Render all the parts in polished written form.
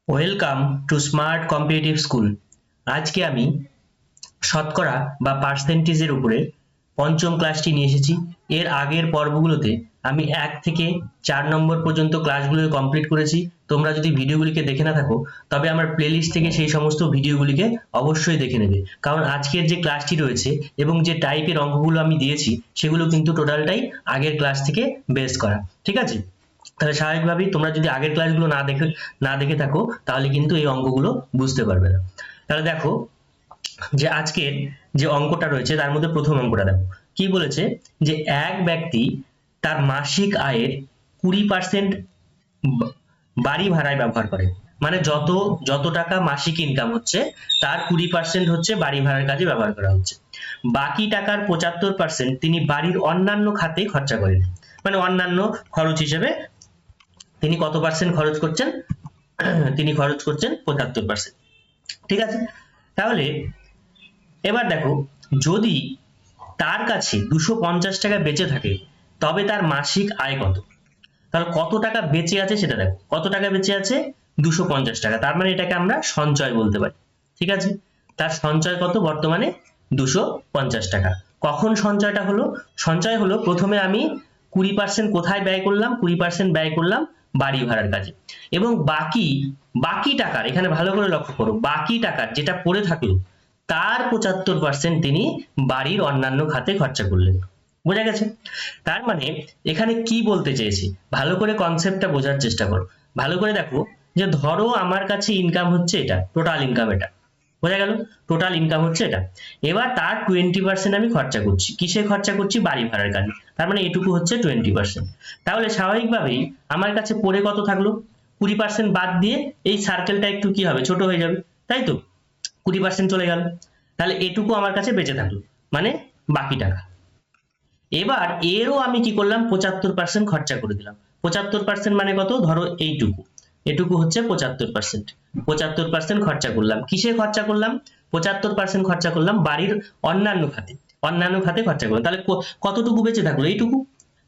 Welcome to smart competitive school. আজকে আমি শতকরা বা পার্সেন্টেজের উপরে পঞ্চম ক্লাসটি নিয়ে এসেছি। এর আগের পর্বগুলোতে আমি 1 থেকে 4 নম্বর পর্যন্ত ক্লাসগুলো কমপ্লিট করেছি। তোমরা যদি ভিডিওগুলিকে দেখে না থাকো তবে আমার প্লেলিস্ট থেকে সেই সমস্ত ভিডিওগুলিকে অবশ্যই দেখে নেবে, কারণ আজকের যে ক্লাসটি রয়েছে এবং যে টাইপের অঙ্কগুলো আমি দিয়েছি সেগুলো কিন্তু টোটালটাই আগের ক্লাস থেকে বেস করা। ঠিক আছে, তাহলে স্বাভাবিকভাবেই তোমরা যদি আগের ক্লাসগুলো না দেখে থাকো তাহলে কিন্তু এই অঙ্কগুলো বুঝতে পারবে না। তাহলে দেখো যে আজকের যে অঙ্কটা রয়েছে তার মধ্যে প্রথম অঙ্কটা দেখো কি বলেছে, যে এক ব্যক্তি তার মাসিক আয়ের 20% বাড়ি ভাড়ায় ব্যবহার করে। মানে যত যত টাকা মাসিক ইনকাম হচ্ছে তার 20% হচ্ছে বাড়ি ভাড়ার কাজে ব্যবহার করা হচ্ছে। বাকি টাকার 75% তিনি বাড়ির অন্যান্য খাতে খরচা করেন। মানে অন্যান্য খরচ হিসেবে তিনি কত পার্সেন্ট খরচ করছেন? তিনি খরচ করছেন 75%। ঠিক আছে, তাহলে এবার দেখো, যদি তার কাছে 250 টাকা বেঁচে থাকে তবে তার মাসিক আয় কত? তাহলে কত টাকা বেঁচে আছে সেটা দেখো, কত টাকা বেঁচে আছে? 250 টাকা, তার মানে এটাকে আমরা সঞ্চয় বলতে পারি। ঠিক আছে, তার সঞ্চয় কত বর্তমানে? 250 টাকা। কখন সঞ্চয়টা হলো? সঞ্চয় হলো প্রথমে আমি 20% কোথায় ব্যয় করলাম? 20% ব্যয় করলাম বাড়ি ভাড়ার কাজে, এবং বাকি বাকি টাকার, এখানে ভালো করে লক্ষ্য করো, বাকি টাকার যেটা পড়ে থাকলো তার 75% তিনি বাড়ির অন্যান্য খাতে খরচা করলেন। বোঝা গেছে? তার মানে এখানে কি বলতে চেয়েছি, ভালো করে কনসেপ্টটা বোঝার চেষ্টা করো। ভালো করে দেখো, যে ধরো আমার কাছে ইনকাম হচ্ছে এটা, টোটাল ইনকাম এটা, বোঝা গেল? টোটাল ইনকাম হচ্ছে এটা। এবার তার 20% আমি খরচা করছি, কিসে খরচা করছি? বাড়ি ভাড়ার কাজে। তার মানে এটুকু হচ্ছে 20%। তাহলে স্বাভাবিকভাবেই আমার কাছে পড়ে কত থাকলো? 20% বাদ দিয়ে এই সার্কেলটা একটু কি হবে? ছোট হয়ে যাবে, তাই তো? 20% চলে গেল, তাহলে এটুকু আমার কাছে বেঁচে থাকলো, মানে বাকি টাকা। এবার এরও আমি কি করলাম? 75% খরচা করে দিলাম। 75% মানে কত? ধরো এইটুকু, এটুকু হচ্ছে 75%। 75% খরচা করলাম, কিসে খরচা করলাম? 75% খরচা করলাম বাড়ির অন্যান্য খাতে। অন্যান্য খাতে খরচা করলাম, তাহলে কতটুকু বেঁচে থাকলো? এইটুকু।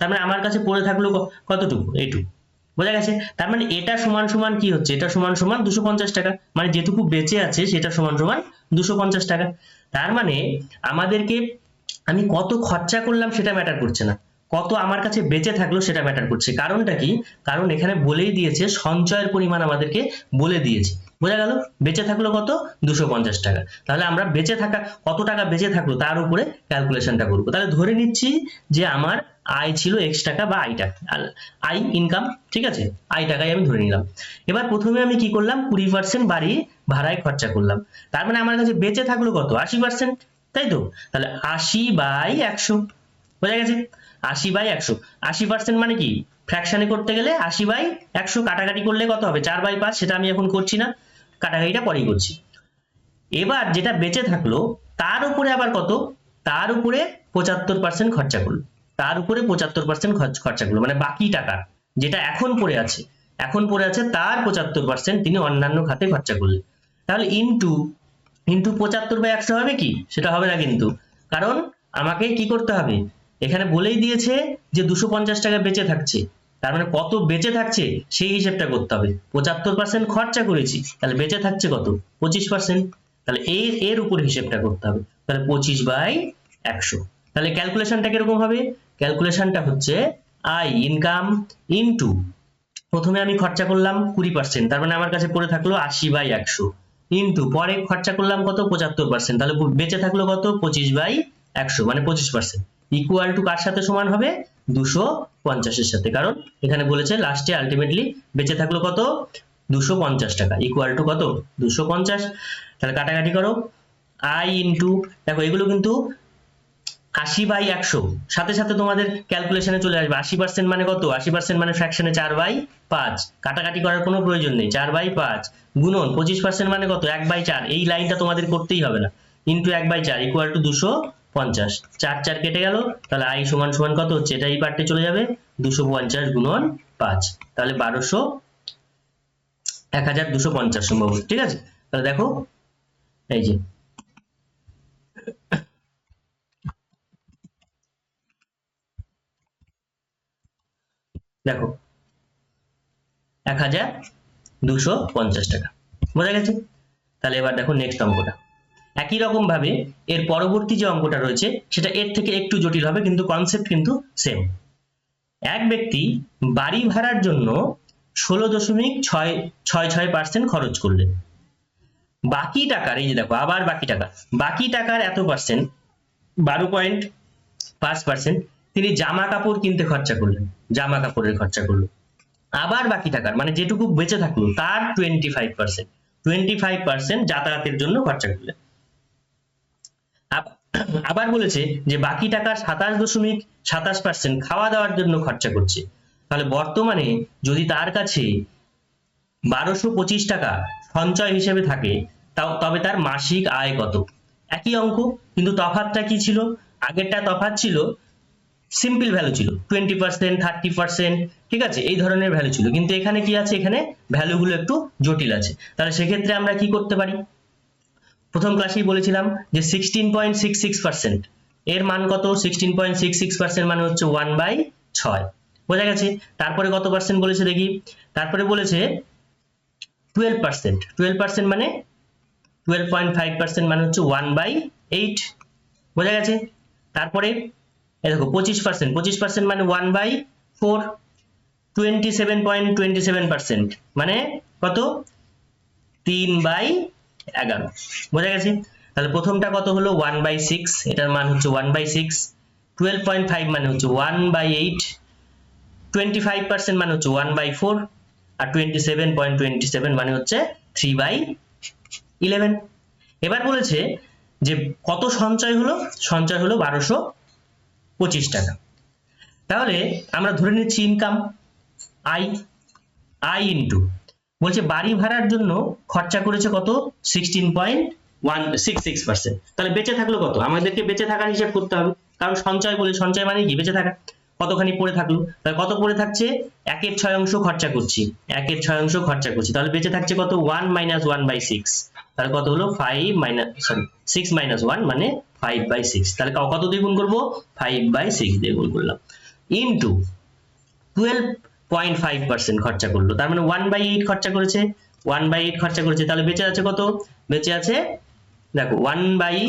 তার মানে আমার কাছে পড়ে থাকলো কতটুকু? এইটুকু। বোঝা গেছে? তার মানে এটা সমান সমান কি হচ্ছে? এটা সমান সমান 250 টাকা, মানে যেটুকু বেঁচে আছে সেটা সমান সমান 250 টাকা। তার মানে আমাদেরকে, আমি কত খরচা করলাম সেটা ম্যাটার করছে না, কত আমার কাছে বেঁচে থাকলো সেটা ম্যাটার করছে। কারণটা কি? কারণ এখানে বলেই দিয়েছে, সঞ্চয়ের পরিমাণ আমাদেরকে বলে দিয়েছে। বোঝা গেল? বেঁচে থাকলো কত? 250 টাকা। তাহলে আমরা বেঁচে থাকা, কত টাকা বেঁচে থাকলো তার উপরে ক্যালকুলেশনটা করবো। তাহলে ধরে নিচ্ছি যে আমার আয় ছিল এক্স টাকা বা আই টাকা, আই ইনকাম। ঠিক আছে, আই টাকায় আমি ধরে নিলাম। এবার প্রথমে আমি কি করলাম? 20% বাড়ি ভাড়ায় খরচা করলাম। তার মানে আমার কাছে বেঁচে থাকলো কত? 80%, তাই তো? তাহলে 80/100। বোঝা গেছে? 80/100। 80% মানে কি? ফ্র্যাকশনে করতে গেলে 80/100 কাটাকাটি করলে কত হবে? 4/5। সেটা আমি এখন করছি না, কাটাকাটিটা পরেই করছি। এবার যেটা বেঁচে থাকলো তার উপরে আবার কত? তার উপরে 75% খরচা করলো। তার উপরে 75% খরচা করলো, মানে বাকি টাকা যেটা এখন পড়ে আছে, এখন পড়ে আছে তার 75% তিনি অন্যান্য খাতে খরচা করলেন। তাহলে ইনটু ইনটু 75/100 হবে কি? সেটা হবে না কিন্তু, কারণ আমাকে কি করতে হবে? এখানে বলেই দিয়েছে যে 250 টাকা বেঁচে থাকছে, তার মানে কত বেঁচে থাকছে সেই হিসেবটা করতে হবে। 75% খরচা করেছি, তাহলে বেঁচে থাকছে কত? 25%। তাহলে এর এর উপর হিসেবটা করতে হবে। তাহলে 25/100। তাহলে ক্যালকুলেশনটা কিরকম হবে? ক্যালকুলেশনটা হচ্ছে আই ইনকাম ইনটু, প্রথমে আমি খরচা করলাম 20%, তার মানে আমার কাছে পড়ে থাকলো 80/100, ইনটু পরে খরচা করলাম কত? 75%, তাহলে বেঁচে থাকলো কত? 25/100, মানে 25%, ইকুয়াল টু কার সাথে সমান হবে? 250-এর সাথে। কারণ এখানে বলেছে লাস্টে আলটিমেটলি বেঁচে থাকলো কত? 250 টাকা, ইকুয়াল টু কত? 250। তাহলে কাটাকাটি করো, আই ইনটু, দেখো এগুলো কিন্তু 80/100 সাথে সাথে তোমাদের ক্যালকুলেশনে চলে আসবে। 80% মানে কত? 80% মানে ফ্র্যাকশনে 4/5, কাটাকাটি করার কোনো প্রয়োজন নেই। 4/5 গুণন 25% মানে কত? 1/4। এই লাইনটা তোমাদের করতেই হবে না, ইন্টু 1/4 ইকুয়াল টু 250। 4 4 কেটে গেল, তাহলে আই সমান সমান কত হচ্ছে? এটা এই পার্টে চলে যাবে, 250 গুণন 5, তাহলে 1200, 1250 সম্ভবত। ঠিক আছে, তাহলে দেখো এই যে, দেখো 1250 250 টাকা। বোঝা গেছে? তাহলে এবার দেখো নেক্সট অঙ্কটা। একই রকম ভাবে এর পরবর্তী যে অঙ্কটা রয়েছে সেটা এর থেকে একটু জটিল হবে, কিন্তু কনসেপ্ট কিন্তু সেম। এক ব্যক্তি বাড়ি ভাড়ার জন্য 16.66% খরচ করলেন। বাকি টাকার, এই যে দেখো আবার বাকি টাকার এত পার্সেন্ট, 12.5% তিনি জামা কাপড় কিনতে খরচা করলেন, জামা কাপড়ের খরচা করলো। আবার বাকি টাকার মানে যেটুকু বেঁচে থাকলো তার 25% যাতায়াতের জন্য খরচা করলেন। আবার বলেছে যে বাকি টাকার 27.27% খাওয়া দাওয়ার জন্য খরচা করছে। তাহলে বর্তমানে যদি তার কাছে 1225 টাকা সঞ্চয় হিসেবে থাকে, তবে তার মাসিক আয় কত? একই অঙ্ক, কিন্তু তফাৎটা কি ছিল? আগেরটা তফাৎ ছিল সিম্পল ভ্যালু ছিল 20%, 30%, ঠিক আছে, এই ধরনের ভ্যালু ছিল, কিন্তু এখানে কি আছে? এখানে ভ্যালুগুলো একটু জটিল আছে। তাহলে সেক্ষেত্রে আমরা কি করতে পারি? প্রথম ক্লাসেই বলেছিলাম যে 16.66% এর মান কত? 16.66% মানে হচ্ছে 1/6। বোঝা গেছে? তারপরে কত পার্সেন্ট বলেছে দেখি? তারপরে বলেছে 12%, মানে 12.5% মানে হচ্ছে 1/8। বোঝা গেছে? তারপরে এই দেখো 25% মানে 1/4। 27.27% মানে কত? 3/11। বোঝা গেছে? তাহলে প্রথমটা কত হলো? 1/6, এটার মান হচ্ছে 1/6। 12.5 মানে হচ্ছে 1/8। 25% মানে হচ্ছে 1/4, আর 27.27 মানে হচ্ছে 3/11। এবার বলেছে যে কত সঞ্চয় হলো? সঞ্চয় হলো 1225 টাকা। তাহলে আমরা ধরে নিচ্ছি ইনকাম আই ইন্টু, বলছে বাড়ি ভাড়ার জন্য খরচা করেছে কত? 16.166%। তাহলে বেঁচে থাকলো কত? আমাদেরকে বেঁচে থাকার হিসাব করতে হবে, কারণ সঞ্চয় বলে, সঞ্চয় মানে কি? বেঁচে থাকা। কতখানি পড়ে থাকলো? তাহলে কত পড়ে থাকছে? 1/6 খরচা করছি, 1/6 খরচা করছি, তাহলে বেঁচে থাকছে কত? 1 - 1/6। তাহলে কত হলো? 6 - 1 মানে 5/6। তাহলে কত দিয়ে গুণ করবো? 5/6 দিয়ে গুণ করলাম, ইন্টু 12.5% খরচা করলো, তার মানে 1/8 খরচা করেছে, 1/8 খরচা করেছে। তাহলে বেঁচে আছে কত? বেঁচে আছে দেখো 1/8,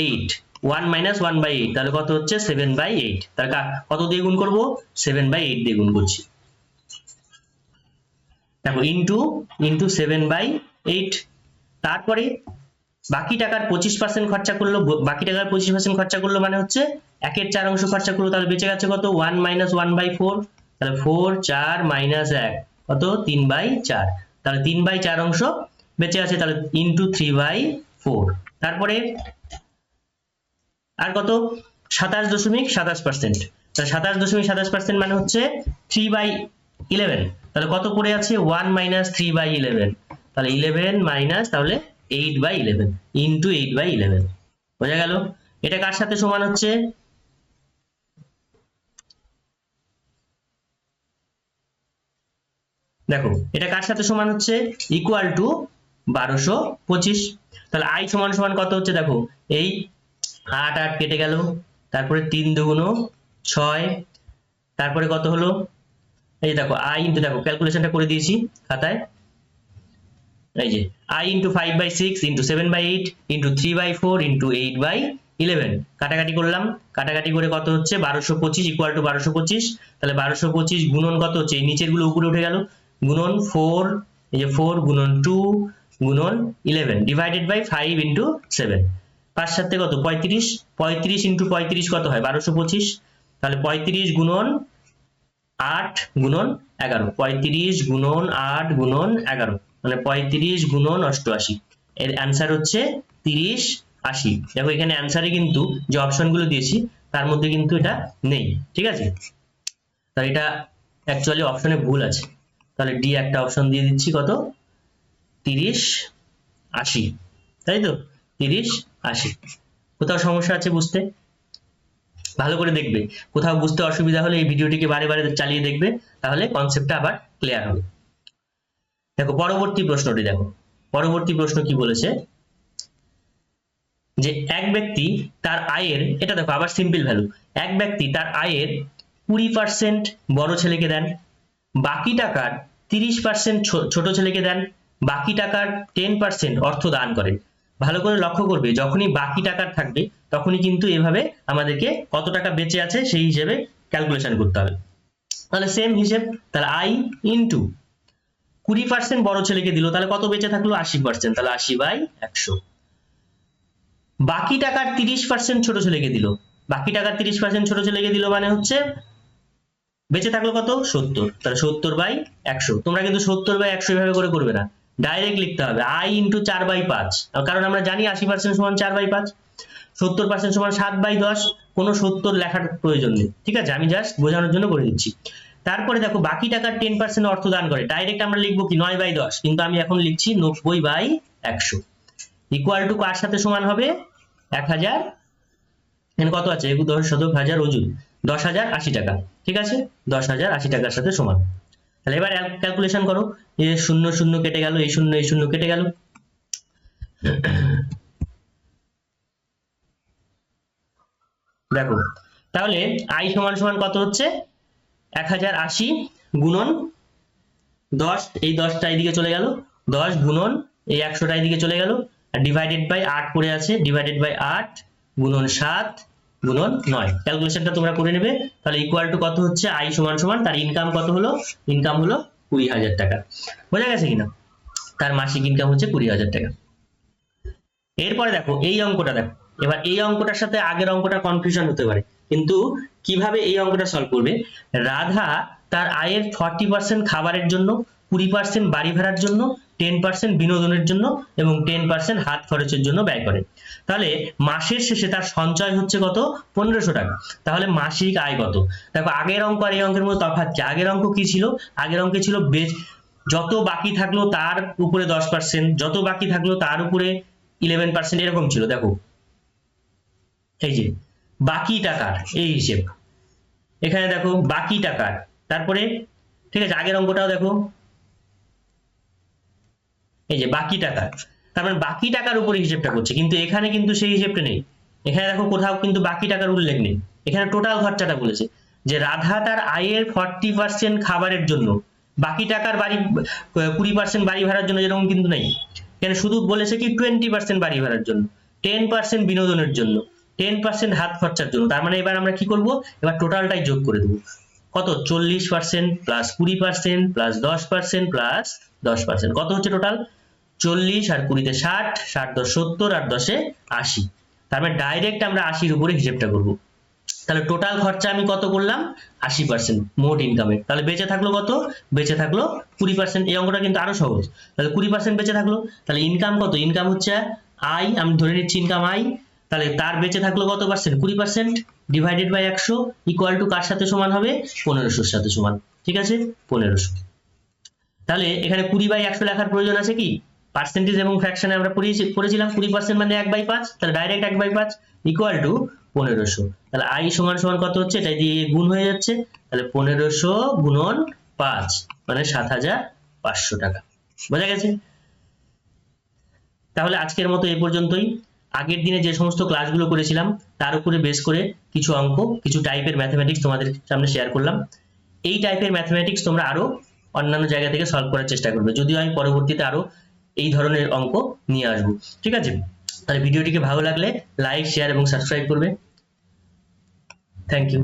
1 - 1/8, তাহলে কত হচ্ছে? 7/8। তাহলে কত দিয়ে গুণ করবো? 7/8 দিয়ে গুণ করছি। দেখো ইন্টু 7/8। তারপরে বাকি টাকার 25% খরচা করলো, বাকি টাকার 25% খরচা করলো মানে হচ্ছে 1/4 খরচা করলো, তাহলে বেঁচে গেছে কত? 1 - 1/4। তাহলে 4, 4 - 1 কত? 3/4। তাহলে 3/4 বেঁচে আছে, তাহলে ইন্টু 3/4। তারপরে আর কত? 27.27%। তাহলে 27.27% মানে হচ্ছে 3/11। তাহলে কত পড়ে আছে? 1 - 3/11। তাহলে 11 মাইনাস, তাহলে 8/11 ইন্টু 8/11। বোঝা গেল? এটা কার সাথে সমান হচ্ছে? দেখো এটা কার সাথে সমান হচ্ছে? Equal to 1225। তাহলে আই সমান সমান কত হচ্ছে? দেখো এই 8 8 কেটে গেল, তারপরে 3 দুগুণ 6, তারপরে কত হলো? এই দেখো আই ইন্টু, দেখো ক্যালকুলেশনটা করে দিয়েছি খাতায়, এই যে I into 5/6 into 7/8 into 3/4 into 8/11। কাটাকাটি করলাম, কাটাকাটি করে কত হচ্ছে? 1225 ইকুয়াল টু 1225। তাহলে 1225 গুণন কত হচ্ছে? এই নিচের গুলো উপরে উঠে গেল, গুণন 4, এই যে 4 গুণন 2 গুণন 11 ডিভাইডেড বাই 5 ইন্টু 7। 5 7 কত? 35। 35 ইন্টু 35 কত হয়? 1225। তাহলে 35 গুণন 8 গুণন 11, 35 গুণন 8 গুণন 11 মানে 35 গুণন 88। এর অ্যান্সার হচ্ছে 3080। দেখো এখানে অ্যান্সারে কিন্তু যে অপশনগুলো দিয়েছি তার মধ্যে কিন্তু এটা নেই, ঠিক আছে? তাহলে এটা অ্যাকচুয়ালি অপশনে ভুল আছে, তাহলে ডি একটা অপশন দিয়ে দিচ্ছি, কত? 3080, তাই তো? 3080। কোথাও সমস্যা আছে বুঝতে? ভালো করে দেখবে, কোথাও বুঝতে অসুবিধা হলে এই ভিডিওটিকে বারে বারে চালিয়ে দেখবে, তাহলে কনসেপ্টটা আবার ক্লিয়ার হবে। দেখো পরবর্তী প্রশ্নটি, দেখো পরবর্তী প্রশ্ন কি বলেছে, যে এক ব্যক্তি তার আয়ের, এটা দেখো আবার সিম্পল ভ্যালু, এক ব্যক্তি তার আয়ের 20% বড় ছেলেকে দেন, বাকি টাকার 30% ছোট ছেলেকে দেন, বাকি টাকার 10% অর্থ দান করেন। ভালো করে লক্ষ্য করবে, যখনই বাকি টাকা থাকবে তখনই কিন্তু এভাবে আমাদেরকে কত টাকা বেঁচে আছে সেই হিসেবে ক্যালকুলেশন করতে হবে। তাহলে সেম হিসেব, তাহলে আই ইন্টু 20% বড় ছেলেকে দিল, তাহলে কত বেঁচে থাকলো 80%, তাহলে 80/100। বাকি টাকার 30% ছোট ছেলেকে দিল, বাকি টাকার 30% ছোট ছেলেকে দিল মানে হচ্ছে বেঁচে থাকলো কত 70, তাহলে 70/100। তোমরা কিন্তু 70/100 এভাবে করে করবে না, ডাইরেক্ট লিখতে হবে আই ইন্টু 4/5, কারণ আমরা জানি 80% সমান 4/5, 70% সমান 7/10, কোনো 70 লেখার প্রয়োজন নেই, ঠিক আছে, আমি জাস্ট বোঝানোর জন্য করে দিচ্ছি। তারপরে দেখো বাকি টাকার 10% অর্থ দান করে, ডাইরেক্ট আমরা লিখবো কি 9/10, কিন্তু আমি এখন লিখছি 90/100 ইকুয়াল টু কার সাথে সমান হবে 1000, এখানে কত আছে 10,000 ওজন 10,080 টাকা, ঠিক আছে, 10,080 টাকার সাথে সমান। তাহলে এবার ক্যালকুলেশন করো, এই 0 0 কেটে গেল, এই 0 এই 0 কেটে গেল, দেখো তাহলে আই সমান সমান কত হচ্ছে 1080 গুণন 10, এই 10টা এইদিকে চলে গেল, 10 গুণন এই 100টা এইদিকে চলে গেল, আর ডিভাইডেড বাই 8 পড়ে আছে, ডিভাইডেড বাই 8 গুণন 7 গুণন 9, ক্যালকুলেশনটা তোমরা করে নেবে। তাহলে ইকুয়াল টু কত হচ্ছে আই সমান সমান তার ইনকাম কত হলো, ইনকাম হলো 20,000 টাকা। বোঝা গেছে কিনা, তার মাসিক ইনকাম হচ্ছে 20,000 টাকা। এরপরে দেখো এই অঙ্কটা দেখো, এবার এই অঙ্কটার সাথে আগের অঙ্কটা কনফিউশন হতে পারে, কিন্তু কিভাবে এই অঙ্কটা সলভ করবে, রাধা তার আয়ের 40% খাবারের জন্য, 20% বাড়ি ভাড়ার জন্য, 10% বিনোদনের জন্য এবং 10% হাত খরচের জন্য ব্যয় করে। তাহলে মাসের শেষে তার সঞ্চয় হচ্ছে কত 1500 টাকা। তাহলে মাসিক আয় কত, দেখো আগের অঙ্ক আর এই অঙ্কের মধ্যে তফাৎ কি, আগের অঙ্ক কি ছিল, আগের অঙ্কে ছিল যত বাকি থাকলো তার উপরে 10%, যত বাকি থাকলো তার উপরে 11%, এরকম ছিল। দেখো এই যে বাকি টাকার এই হিসেব, এখানে দেখো বাকি টাকার, তারপরে ঠিক আছে আগের অঙ্কটাও দেখো এই যে বাকি টাকা, তার মানে বাকি টাকার উপরে হিসেবটা করছে, কিন্তু এখানে কিন্তু সেই হিসেবটা নেই, এখানে দেখো কোথাও কিন্তু বাকি টাকার উল্লেখ নেই, এখানে টোটাল খরচাটা বলেছে যে রাধা তার আয়ের 40% খাবারের জন্য, বাকি টাকার বাড়ি 20% বাড়ি ভাড়ার জন্য যেরকম কিন্তু নেই, এখানে শুধু বলেছে কি 20% বাড়ি ভাড়ার জন্য, 10% বিনোদনের জন্য, 10% হাত খরচার জন্য। তার মানে এবার আমরা কি করব, এবার টোটালটাই যোগ করে দেবো, কত 40% প্লাস 20% প্লাস 10% প্লাস 10%, কত হচ্ছে টোটাল 40, আর 20-তে 60, 60 10 70, আর 10-এ 80, তার মানে ডাইরেক্ট আমরা 80-র উপরে হিসেবটা করব। তাহলে টোটাল খরচা আমি কত করলাম 80% মোট ইনকামের, তাহলে বেঁচে থাকলো কত, বেঁচে থাকলো 20%, এই অঙ্কটা কিন্তু আরো সহজ, তাহলে 20% বেঁচে থাকলো, তাহলে ইনকাম কত, ইনকাম হচ্ছে আই, আমি ধরে নিচ্ছি ইনকাম আই, তাহলে তার বেঁচে থাকলো কত percent 20%, divided by 100 equal to কার সাথে সমান হবে 1500-র সাথে সমান, ঠিক আছে 1500। তাহলে এখানে 20/100 লেখার প্রয়োজন আছে কি, পার্সেন্টেজ এবং ফ্র্যাকশনে আমরা পড়েছিলাম 20% মানে 1/5, তাহলে ডাইরেক্ট 1/5 ইকুয়াল টু 1500, তাহলে আই সমান সমান কত হচ্ছে, এটা দিয়ে গুণ হয়ে যাচ্ছে, তাহলে 1500 গুণন 5 মানে 7,500 টাকা। বোঝা গেছে? তাহলে আজকের মতো এই পর্যন্তই। আগের দিনে যে সমস্ত ক্লাসগুলো করেছিলাম তার উপরে বেস করে কিছু অঙ্ক, কিছু টাইপের ম্যাথমেটিক্স তোমাদের সামনে শেয়ার করলাম। এই টাইপের ম্যাথমেটিক্স তোমরা আরো অন্যান্য জায়গা থেকে সলভ করার চেষ্টা করবে, যদিও আমি পরবর্তীতে আরো এই ধরনের অঙ্ক নিয়ে আসবো, ঠিক আছে? তাহলে ভিডিওটিকে ভালো লাগলে লাইক, শেয়ার এবং সাবস্ক্রাইব করবে। Thank you.